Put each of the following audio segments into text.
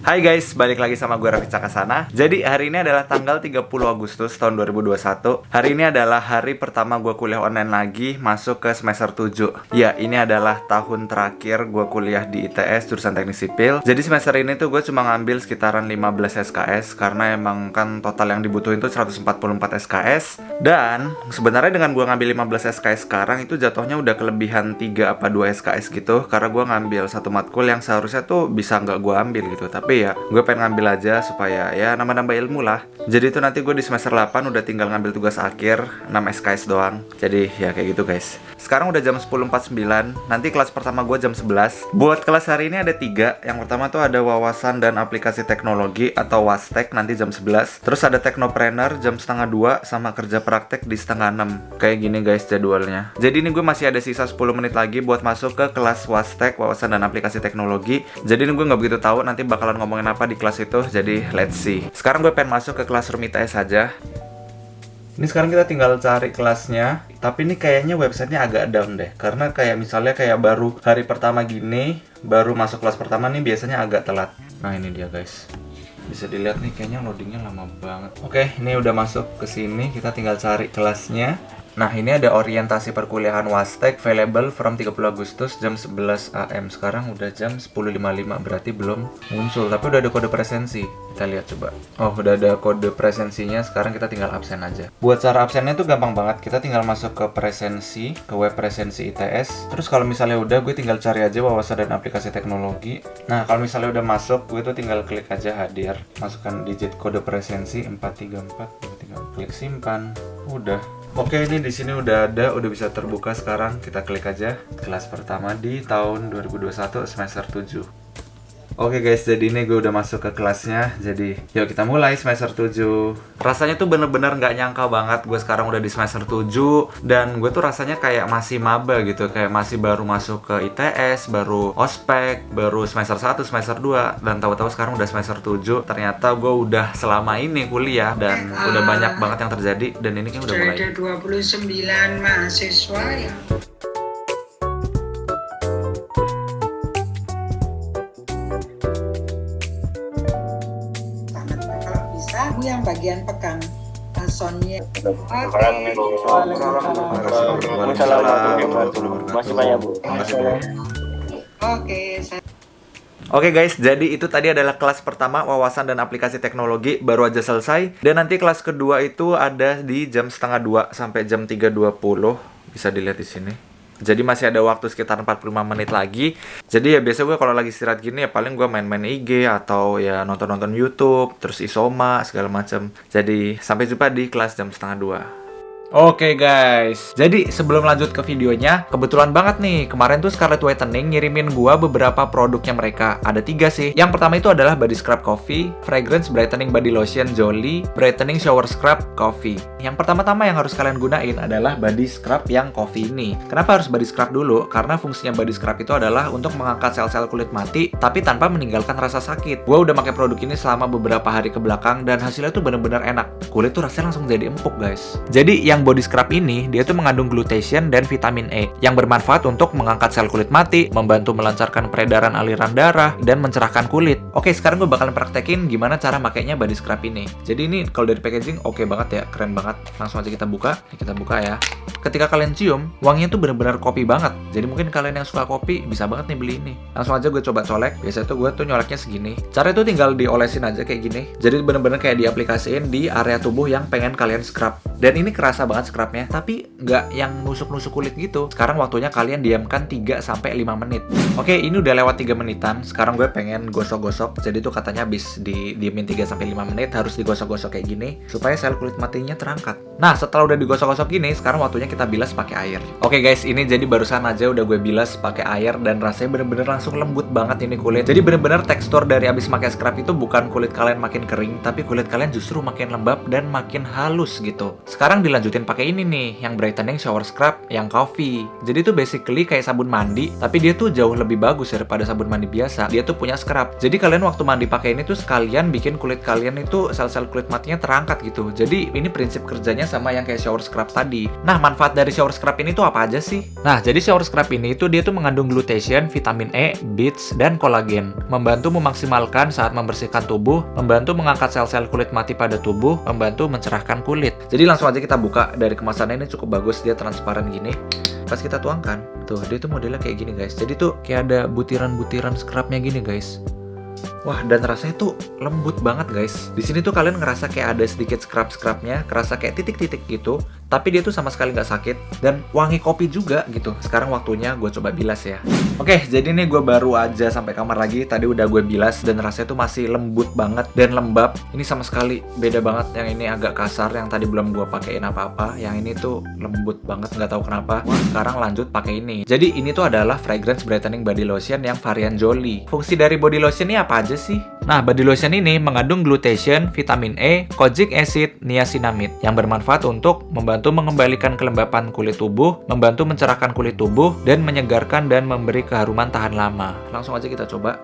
Hai guys, balik lagi sama gue Raffi Cakasana. Jadi hari ini adalah tanggal 30 Agustus tahun 2021. Hari ini adalah hari pertama gue kuliah online lagi, masuk ke semester 7. Ya, ini adalah tahun terakhir gue kuliah di ITS jurusan Teknik Sipil. Jadi semester ini tuh gue cuma ngambil sekitaran 15 SKS karena emang kan total yang dibutuhin tuh 144 SKS. Dan sebenarnya dengan gue ngambil 15 SKS sekarang itu jatuhnya udah kelebihan 3 apa 2 SKS gitu, karena gue ngambil satu matkul yang seharusnya tuh bisa nggak gue ambil gitu. Tapi ya gue pengen ngambil aja supaya ya nambah-nambah ilmu lah. Jadi itu nanti gue di semester 8 udah tinggal ngambil tugas akhir 6 SKS doang. Jadi ya kayak gitu guys. Sekarang udah jam 10.49. Nanti kelas pertama gue jam 11. Buat kelas hari ini ada 3. Yang pertama tuh ada wawasan dan aplikasi teknologi atau WASTEK nanti jam 11. Terus ada teknopreneur jam setengah 2 sama kerja praktek di setengah 6. Kayak gini guys jadwalnya. Jadi ini gue masih ada sisa 10 menit lagi buat masuk ke kelas WASTEK, wawasan dan aplikasi teknologi. Jadi ini gue nggak begitu tahu nanti bakalan ngomongin apa di kelas itu, jadi let's see. Sekarang gue pengen masuk ke Classroom ITS aja. Ini sekarang kita tinggal cari kelasnya. Tapi ini kayaknya websitenya agak down deh, karena kayak misalnya kayak baru hari pertama gini, baru masuk kelas pertama nih biasanya agak telat. Nah ini dia guys, bisa dilihat nih kayaknya loadingnya lama banget. Oke, ini udah masuk ke sini, kita tinggal cari kelasnya. Nah ini ada orientasi perkuliahan WASTEK available from 30 Agustus jam 11 AM. Sekarang udah jam 10.55, berarti belum muncul. Tapi udah ada kode presensi. Kita lihat coba. Oh udah ada kode presensinya, sekarang kita tinggal absen aja. Buat cara absennya tuh gampang banget. Kita tinggal masuk ke presensi, ke web presensi ITS. Terus kalau misalnya udah, gue tinggal cari aja wawasan dan aplikasi teknologi. Nah kalau misalnya udah masuk, gue tuh tinggal klik aja hadir. Masukkan digit kode presensi 434, klik simpan. Udah. Oke, ini di sini udah ada, udah bisa terbuka sekarang. Kita klik aja kelas pertama di tahun 2021 semester 7. Oke guys, jadi ini gue udah masuk ke kelasnya. Jadi yuk kita mulai semester 7. Rasanya tuh bener-bener gak nyangka banget gue sekarang udah di semester 7. Dan gue tuh rasanya kayak masih maba gitu, kayak masih baru masuk ke ITS, baru ospek, baru semester 1, semester 2. Dan tahu-tahu sekarang udah semester 7. Ternyata gue udah selama ini kuliah dan udah banyak banget yang terjadi. Dan ini kan udah mulai. Ada 29 mahasiswa ya. Yang bagian pegang Sonya. Masih banyak Bu. Oke guys, jadi itu tadi adalah kelas pertama wawasan dan aplikasi teknologi, baru aja selesai. Dan nanti kelas kedua itu ada di jam setengah 2 sampai jam 3.20. Bisa dilihat di sini. Jadi masih ada waktu sekitar 45 menit lagi. Jadi ya biasa gue kalau lagi istirahat gini ya paling gue main-main IG atau ya nonton-nonton YouTube, terus Isoma segala macam. Jadi sampai jumpa di kelas jam setengah 2. Oke guys, jadi sebelum lanjut ke videonya, kebetulan banget nih, kemarin tuh Scarlet Whitening ngirimin gua beberapa produknya mereka. Ada 3 sih. Yang pertama itu adalah Body Scrub Coffee, Fragrance Brightening Body Lotion Jolly, Brightening Shower Scrub Coffee. Yang pertama-tama yang harus kalian gunain adalah Body Scrub yang coffee ini. Kenapa harus Body Scrub dulu? Karena fungsinya Body Scrub itu adalah untuk mengangkat sel-sel kulit mati, tapi tanpa meninggalkan rasa sakit. Gua udah pakai produk ini selama beberapa hari ke belakang, dan hasilnya tuh bener-bener enak. Kulit tuh rasanya langsung jadi empuk guys. Jadi yang body scrub ini, dia tuh mengandung glutathione dan vitamin E yang bermanfaat untuk mengangkat sel kulit mati, membantu melancarkan peredaran aliran darah, dan mencerahkan kulit. Oke, sekarang gue bakalan praktekin gimana cara makainya body scrub ini. Jadi ini kalau dari packaging oke banget ya, keren banget. Langsung aja kita buka. Kita buka ya. Ketika kalian cium, wanginya tuh bener-bener kopi banget. Jadi mungkin kalian yang suka kopi bisa banget nih beli ini. Langsung aja gue coba colek. Biasanya tuh gue tuh nyoleknya segini. Caranya tuh tinggal diolesin aja kayak gini. Jadi bener-bener kayak diaplikasiin di area tubuh yang pengen kalian scrub. Dan ini kerasa banget scrubnya, tapi nggak yang nusuk-nusuk kulit gitu. Sekarang waktunya kalian diamkan 3-5 menit. Oke, ini udah lewat 3 menitan. Sekarang gue pengen gosok-gosok. Jadi tuh katanya habis diemin 3-5 menit harus digosok-gosok kayak gini supaya sel kulit matinya terangkat. Nah, setelah udah digosok-gosok gini, sekarang waktunya kita bilas pakai air. Oke guys, ini jadi barusan aja udah gue bilas pakai air dan rasanya bener-bener langsung lembut banget ini kulit. Jadi bener-bener tekstur dari abis pakai scrub itu bukan kulit kalian makin kering, tapi kulit kalian justru makin lembab dan makin halus gitu. Sekarang dilanjutin lanjutin pakai ini nih, yang brightening shower scrub yang coffee. Jadi itu basically kayak sabun mandi, tapi dia tuh jauh lebih bagus daripada sabun mandi biasa. Dia tuh punya scrub. Jadi kalian waktu mandi pakai ini tuh sekalian bikin kulit kalian itu sel-sel kulit matinya terangkat gitu. Jadi ini prinsip kerjanya sama yang kayak shower scrub tadi. Nah, manfaat dari shower scrub ini tuh apa aja sih? Nah, jadi shower scrub ini tuh dia tuh mengandung glutathione, vitamin E, beets, dan kolagen. Membantu memaksimalkan saat membersihkan tubuh, membantu mengangkat sel-sel kulit mati pada tubuh, membantu mencerahkan kulit. Jadi langsung aja kita buka. Dari kemasannya ini cukup bagus, dia transparan gini. Pas kita tuangkan, tuh dia tuh modelnya kayak gini guys. Jadi tuh kayak ada butiran-butiran scrubnya gini guys. Wah, dan rasanya tuh lembut banget guys. Di sini tuh kalian ngerasa kayak ada sedikit scrub-scrubnya, kerasa kayak titik-titik gitu. Tapi dia tuh sama sekali nggak sakit dan wangi kopi juga gitu. Sekarang waktunya gue coba bilas ya. Oke, jadi nih gue baru aja sampai kamar lagi. Tadi udah gue bilas dan rasanya tuh masih lembut banget dan lembab. Ini sama sekali beda banget. Yang ini agak kasar, yang tadi belum gue pakein apa-apa. Yang ini tuh lembut banget, nggak tahu kenapa. Wah, sekarang lanjut pakai ini. Jadi ini tuh adalah fragrance brightening body lotion yang varian Jolie. Fungsi dari body lotion ini apa aja sih? Nah, body lotion ini mengandung glutathione, vitamin E, kojic acid, niacinamide yang bermanfaat untuk membantu mengembalikan kelembapan kulit tubuh, membantu mencerahkan kulit tubuh, dan menyegarkan dan memberi keharuman tahan lama. Langsung aja kita coba.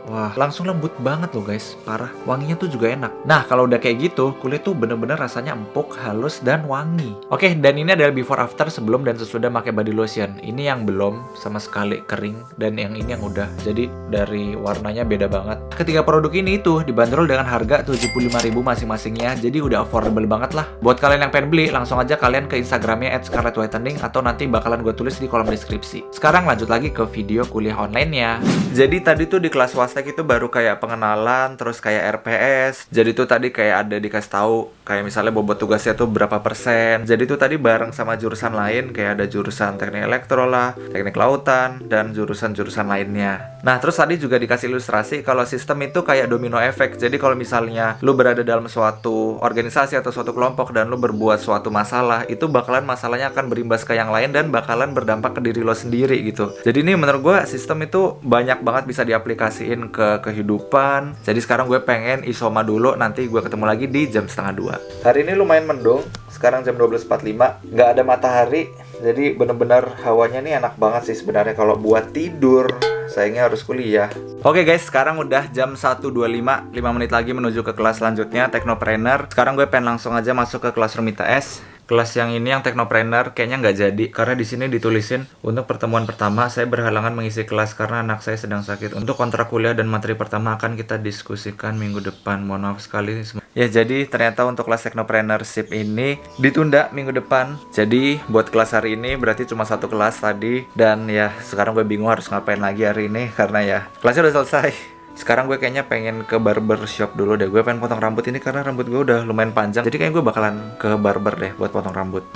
Wah, langsung lembut banget loh guys, parah. Wanginya tuh juga enak. Nah, kalau udah kayak gitu, kulit tuh bener-bener rasanya empuk, halus, dan wangi. Oke, dan ini adalah before after sebelum dan sesudah pakai body lotion. Ini yang belum sama sekali kering, dan yang ini yang udah. Jadi dari warnanya beda banget. Ketiga produk ini tuh dibanderol dengan harga 75.000 masing-masingnya, jadi udah affordable banget lah. Buat kalian yang pengen beli, langsung aja kalian ke Instagramnya @scarlettwhitening atau nanti bakalan gue tulis di kolom deskripsi. Sekarang lanjut lagi ke video kuliah online-nya. Jadi tadi tuh di kelas swasta itu baru kayak pengenalan, terus kayak RPS. Jadi tuh tadi kayak ada dikasih tahu kayak misalnya bobot tugasnya tuh berapa persen. Jadi tuh tadi bareng sama jurusan lain, kayak ada jurusan teknik elektro lah, teknik lautan, dan jurusan-jurusan lainnya. Nah, terus tadi juga dikasih ilustrasi kalau sistem itu kayak domino efek. Jadi kalau misalnya lu berada dalam suatu organisasi atau suatu kelompok dan lu berbuat suatu masalah, itu bakalan masalahnya akan berimbas ke yang lain dan bakalan berdampak ke diri lo sendiri gitu. Jadi ini menurut gue sistem itu banyak banget bisa diaplikasiin ke kehidupan. Jadi sekarang gue pengen isoma dulu, nanti gue ketemu lagi di jam 1:30. Hari ini lumayan mendung, sekarang jam 12.45, nggak ada matahari. Jadi bener-bener hawanya nih enak banget sih sebenarnya kalau buat tidur. Sayangnya harus kuliah. Oke guys, sekarang udah jam 1:25, 5 menit lagi menuju ke kelas selanjutnya, Teknopreneur. Sekarang gue pengen langsung aja masuk ke kelas Room ITS. Kelas yang ini yang Teknopreneur kayaknya nggak jadi karena di sini ditulisin untuk pertemuan pertama saya berhalangan mengisi kelas karena anak saya sedang sakit. Untuk kontrak kuliah dan materi pertama akan kita diskusikan minggu depan. Mohon maaf sekali. Ya, jadi ternyata untuk kelas Teknopreneurship ini ditunda minggu depan. Jadi buat kelas hari ini berarti cuma satu kelas tadi, dan ya sekarang gue bingung harus ngapain lagi hari ini karena ya kelasnya udah selesai. Sekarang gue kayaknya pengen ke barber shop dulu deh. Gue pengen potong rambut ini karena rambut gue udah lumayan panjang. Jadi kayaknya gue bakalan ke barber deh buat potong rambut.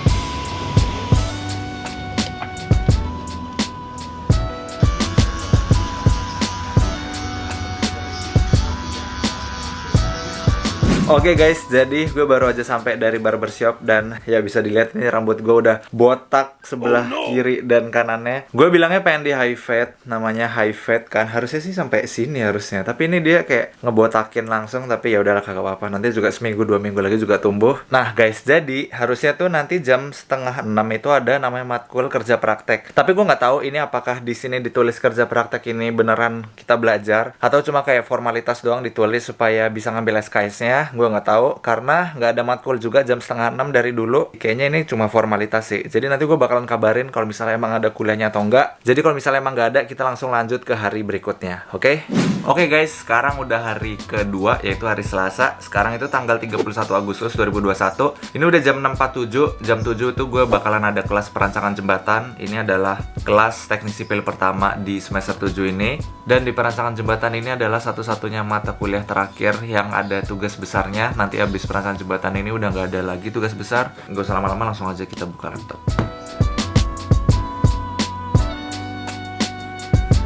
Oke guys, jadi gue baru aja sampai dari barbershop dan ya bisa dilihat nih rambut gue udah botak sebelah kiri dan kanannya. Gue bilangnya pengen di high fat, namanya high fat kan. Harusnya sih sampai sini harusnya. Tapi ini dia kayak ngebotakin langsung, tapi ya udahlah kagak apa-apa. Nanti juga seminggu 2 minggu lagi juga tumbuh. Nah guys, jadi harusnya tuh nanti jam 5:30 itu ada namanya matkul kerja praktek. Tapi gue nggak tahu ini apakah di sini ditulis kerja praktek ini beneran kita belajar atau cuma kayak formalitas doang ditulis supaya bisa ngambil SKS-nya. Gue nggak tahu karena nggak ada matkul juga jam 5:30 dari dulu. Kayaknya ini cuma formalitas sih. Jadi nanti gue bakalan kabarin kalau misalnya emang ada kuliahnya atau enggak. Jadi kalau misalnya emang nggak ada, kita langsung lanjut ke hari berikutnya. Oke? Oke guys, sekarang udah hari kedua yaitu hari Selasa. Sekarang itu tanggal 31 Agustus 2021. Ini udah jam 6.47. Jam 7 tuh gue bakalan ada kelas perancangan jembatan. Ini adalah kelas teknik sipil pertama di semester 7 ini. Dan di perancangan jembatan ini adalah satu-satunya mata kuliah terakhir yang ada tugas besarnya. Nanti habis perancangan jembatan ini udah nggak ada lagi tugas besar. Nggak usah lama-lama, langsung aja kita buka laptop.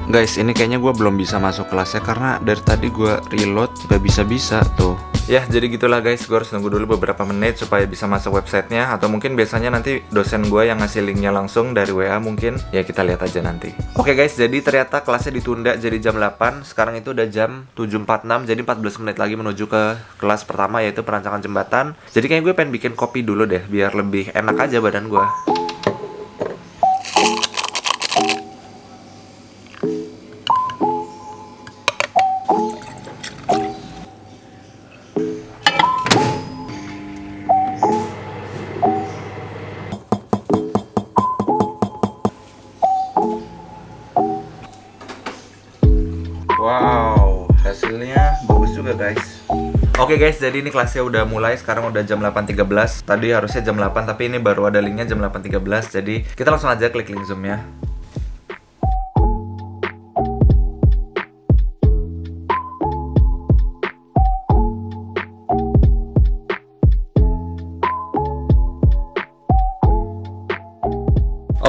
Guys, ini kayaknya gue belum bisa masuk kelasnya karena dari tadi gue reload nggak bisa-bisa tuh. Ya, jadi gitulah guys, gue harus nunggu dulu beberapa menit supaya bisa masuk websitenya. Atau mungkin biasanya nanti dosen gue yang ngasih linknya langsung dari WA mungkin. Ya kita lihat aja nanti. Oke guys, jadi ternyata kelasnya ditunda jadi jam 8. Sekarang itu udah jam 7.46, jadi 14 menit lagi menuju ke kelas pertama, yaitu perancangan jembatan. Jadi kayaknya gue pengen bikin kopi dulu deh, biar lebih enak aja badan gue. Wow, hasilnya bagus juga guys. Oke guys, jadi ini kelasnya udah mulai. Sekarang udah jam 8.13. Tadi harusnya jam 8, tapi ini baru ada linknya jam 8.13. Jadi kita langsung aja klik link Zoom-nya.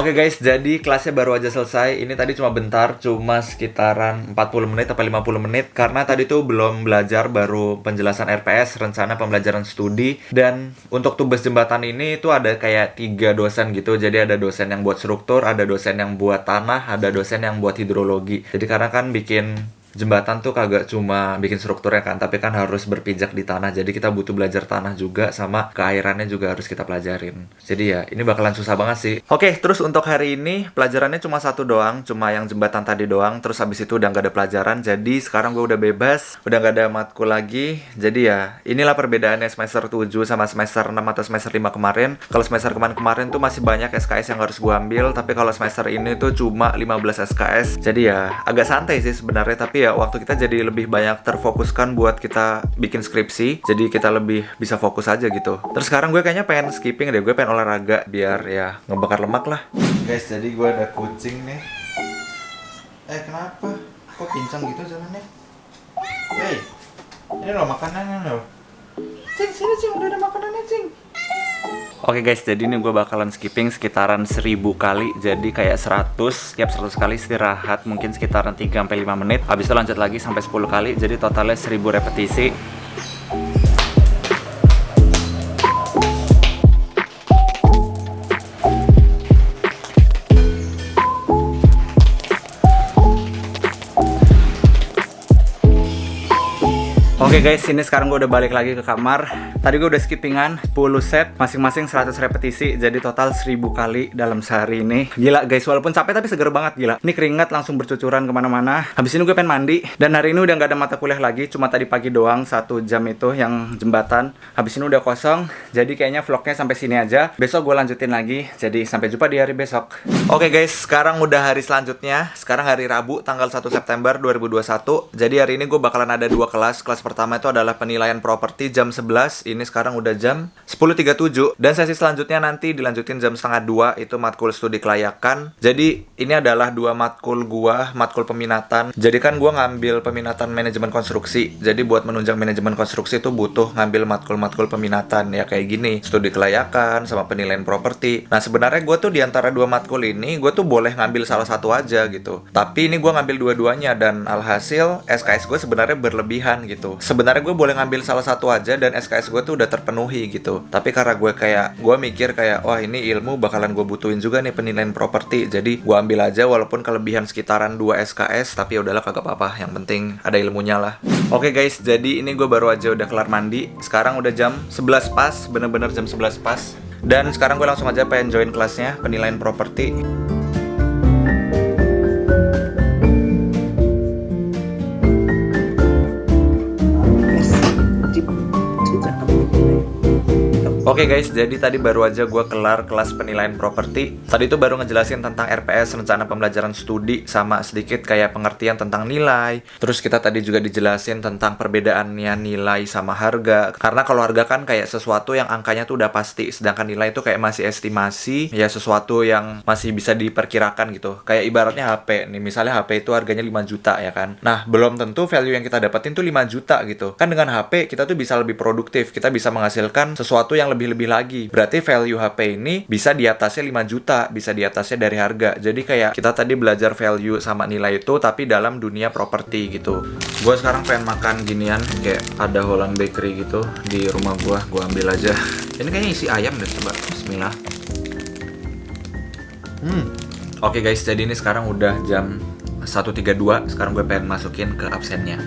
Oke guys, jadi kelasnya baru aja selesai. Ini tadi cuma bentar, cuma sekitaran 40 menit atau 50 menit. Karena tadi tuh belum belajar, baru penjelasan RPS, rencana pembelajaran studi. Dan untuk tugas jembatan ini tuh ada kayak 3 dosen gitu. Jadi ada dosen yang buat struktur, ada dosen yang buat tanah, ada dosen yang buat hidrologi. Jadi karena kan bikin jembatan tuh kagak cuma bikin strukturnya kan, tapi kan harus berpijak di tanah. Jadi kita butuh belajar tanah juga, sama keairannya juga harus kita pelajarin. Jadi ya ini bakalan susah banget sih. Oke, terus untuk hari ini pelajarannya cuma satu doang, cuma yang jembatan tadi doang. Terus habis itu udah nggak ada pelajaran. Jadi sekarang gue udah bebas, udah nggak ada matkul lagi. Jadi ya inilah perbedaannya semester 7 sama semester 6 atau semester 5 kemarin. Kalau semester kemarin tuh masih banyak SKS yang harus gue ambil, tapi kalau semester ini tuh cuma 15 SKS. Jadi ya agak santai sih sebenarnya, tapi ya waktu kita jadi lebih banyak terfokuskan buat kita bikin skripsi, jadi kita lebih bisa fokus aja gitu. Terus sekarang gue kayaknya pengen skipping deh, gue pengen olahraga biar ya ngebakar lemak lah. Guys, jadi gue ada kucing nih. Kenapa? Kok pincang gitu jalannya? Hey, ini loh makanannya loh. Cing, sini Cing, udah ada makanannya Cing. Oke guys, jadi ini gue bakalan skipping sekitaran 1000 kali. Jadi kayak 100, tiap 100 kali istirahat mungkin sekitaran 3-5 menit. Habis itu lanjut lagi sampai 10 kali, jadi totalnya 1000 repetisi. Oke guys, ini sekarang gue udah balik lagi ke kamar. Tadi gue udah skippingan 10 set, masing-masing 100 repetisi. Jadi total 1000 kali dalam sehari ini. Gila guys, walaupun capek tapi seger banget, gila. Ini keringat langsung bercucuran kemana-mana. Habis ini gue pengen mandi. Dan hari ini udah gak ada mata kuliah lagi, cuma tadi pagi doang 1 jam itu yang jembatan. Habis ini udah kosong. Jadi kayaknya vlognya sampai sini aja. Besok gue lanjutin lagi. Jadi sampai jumpa di hari besok. Oke guys, sekarang udah hari selanjutnya. Sekarang hari Rabu, tanggal 1 September 2021. Jadi hari ini gue bakalan ada 2 kelas. Kelas pertama itu adalah penilaian properti jam 11. Ini sekarang udah jam 10.37. Dan sesi selanjutnya nanti dilanjutin jam 1:30. Itu matkul studi kelayakan. Jadi ini adalah 2 matkul gua, matkul peminatan. Jadi kan gua ngambil peminatan manajemen konstruksi. Jadi buat menunjang manajemen konstruksi itu butuh ngambil matkul-matkul peminatan. Ya kayak gini, studi kelayakan sama penilaian properti. Nah sebenarnya gua tuh diantara 2 matkul ini, gua tuh boleh ngambil salah satu aja gitu. Tapi ini gua ngambil dua-duanya, dan alhasil SKS gue sebenarnya berlebihan gitu. Sebenarnya gue boleh ngambil salah satu aja dan SKS gue tuh udah terpenuhi gitu. Tapi karena gue mikir kayak, wah ini ilmu bakalan gue butuhin juga nih penilaian properti. Jadi gue ambil aja walaupun kelebihan sekitaran 2 SKS, tapi ya udahlah kagak apa-apa. Yang penting ada ilmunya lah. Oke guys, jadi ini gue baru aja udah kelar mandi. Sekarang udah jam 11 pas, bener-bener jam 11 pas. Dan sekarang gue langsung aja pengen join kelasnya penilaian properti. Oke guys, jadi tadi baru aja gue kelar kelas penilaian properti. Tadi tuh baru ngejelasin tentang RPS, rencana pembelajaran studi, sama sedikit kayak pengertian tentang nilai. Terus kita tadi juga dijelasin tentang perbedaannya nilai sama harga. Karena kalau harga kan kayak sesuatu yang angkanya tuh udah pasti, sedangkan nilai itu kayak masih estimasi, ya sesuatu yang masih bisa diperkirakan gitu. Kayak ibaratnya HP nih, misalnya HP itu harganya 5 juta ya kan. Nah, belum tentu value yang kita dapetin tuh 5 juta gitu. Kan dengan HP kita tuh bisa lebih produktif, kita bisa menghasilkan sesuatu yang lebih-lebih lagi. Berarti value HP ini bisa di atasnya 5 juta, bisa di atasnya dari harga. Jadi kayak kita tadi belajar value sama nilai itu, tapi dalam dunia properti gitu. Gue sekarang pengen makan ginian, kayak ada Holland Bakery gitu di rumah gue ambil aja. Ini kayaknya isi ayam deh, coba. Bismillah. Oke guys, jadi ini sekarang udah jam 1.32. Sekarang gue pengen masukin ke absennya.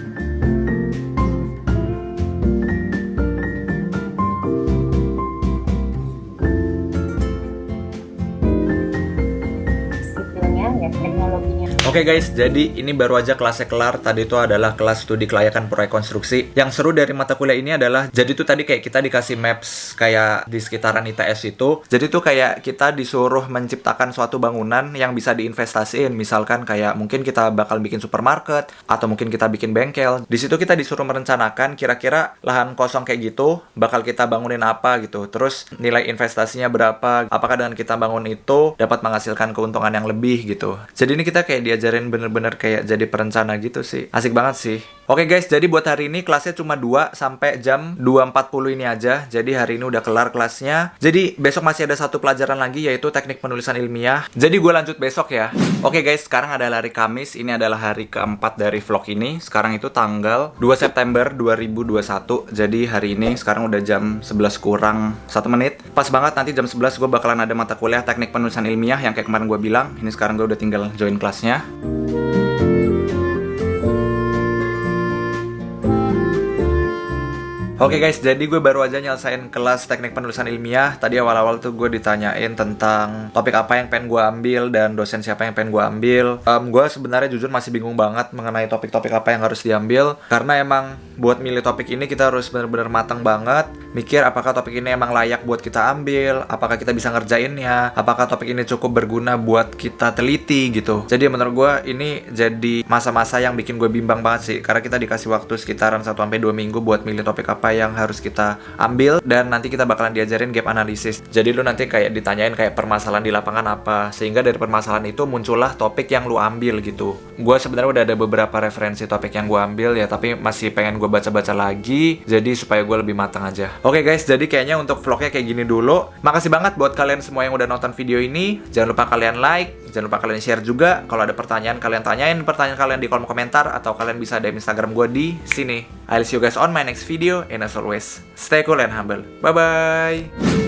Oke guys, jadi ini baru aja kelasnya kelar. Tadi itu adalah kelas studi kelayakan proyek konstruksi. Yang seru dari mata kuliah ini adalah, jadi tuh tadi kayak kita dikasih maps kayak di sekitaran ITS itu. Jadi tuh kayak kita disuruh menciptakan suatu bangunan yang bisa diinvestasiin. Misalkan kayak mungkin kita bakal bikin supermarket, atau mungkin kita bikin bengkel. Di situ kita disuruh merencanakan kira-kira lahan kosong kayak gitu bakal kita bangunin apa gitu. Terus nilai investasinya berapa, apakah dengan kita bangun itu dapat menghasilkan keuntungan yang lebih gitu. Jadi ini kita kayak diajarin bener-bener kayak jadi perencana gitu sih. Asik banget sih. Oke guys, jadi buat hari ini kelasnya cuma 2 sampai jam 2.40 ini aja. Jadi hari ini udah kelar kelasnya. Jadi besok masih ada satu pelajaran lagi, yaitu teknik penulisan ilmiah. Jadi gue lanjut besok ya. Oke guys, sekarang adalah hari Kamis. Ini adalah hari keempat dari vlog ini. Sekarang itu tanggal 2 September 2021. Jadi hari ini sekarang udah jam 11 kurang 1 menit. Pas banget nanti jam 11 gue bakalan ada mata kuliah teknik penulisan ilmiah yang kayak kemarin gue bilang. Ini sekarang gue udah tinggal join kelasnya. Oke guys, jadi gue baru aja nyelesain kelas teknik penulisan ilmiah. Tadi awal-awal tuh gue ditanyain tentang topik apa yang pengen gue ambil dan dosen siapa yang pengen gue ambil. Gue sebenarnya jujur masih bingung banget mengenai topik-topik apa yang harus diambil. Karena emang buat milih topik ini kita harus bener-bener matang banget. Mikir apakah topik ini emang layak buat kita ambil, apakah kita bisa ngerjainnya, apakah topik ini cukup berguna buat kita teliti gitu. Jadi menurut gue ini jadi masa-masa yang bikin gue bimbang banget sih. Karena kita dikasih waktu sekitaran 1-2 minggu buat milih topik apa yang harus kita ambil, dan nanti kita bakalan diajarin gap analisis. Jadi lu nanti kayak ditanyain kayak permasalahan di lapangan apa, sehingga dari permasalahan itu muncullah topik yang lu ambil gitu. Gue sebenarnya udah ada beberapa referensi topik yang gue ambil ya, tapi masih pengen gue baca-baca lagi, jadi supaya gue lebih matang aja. Oke guys, jadi kayaknya untuk vlognya kayak gini dulu. Makasih banget buat kalian semua yang udah nonton video ini. Jangan lupa kalian like, jangan lupa kalian share juga. Kalau ada pertanyaan, kalian tanyain pertanyaan kalian di kolom komentar, atau kalian bisa DM Instagram gue di sini. I'll see you guys on my next video, and as always, stay cool and humble. Bye-bye!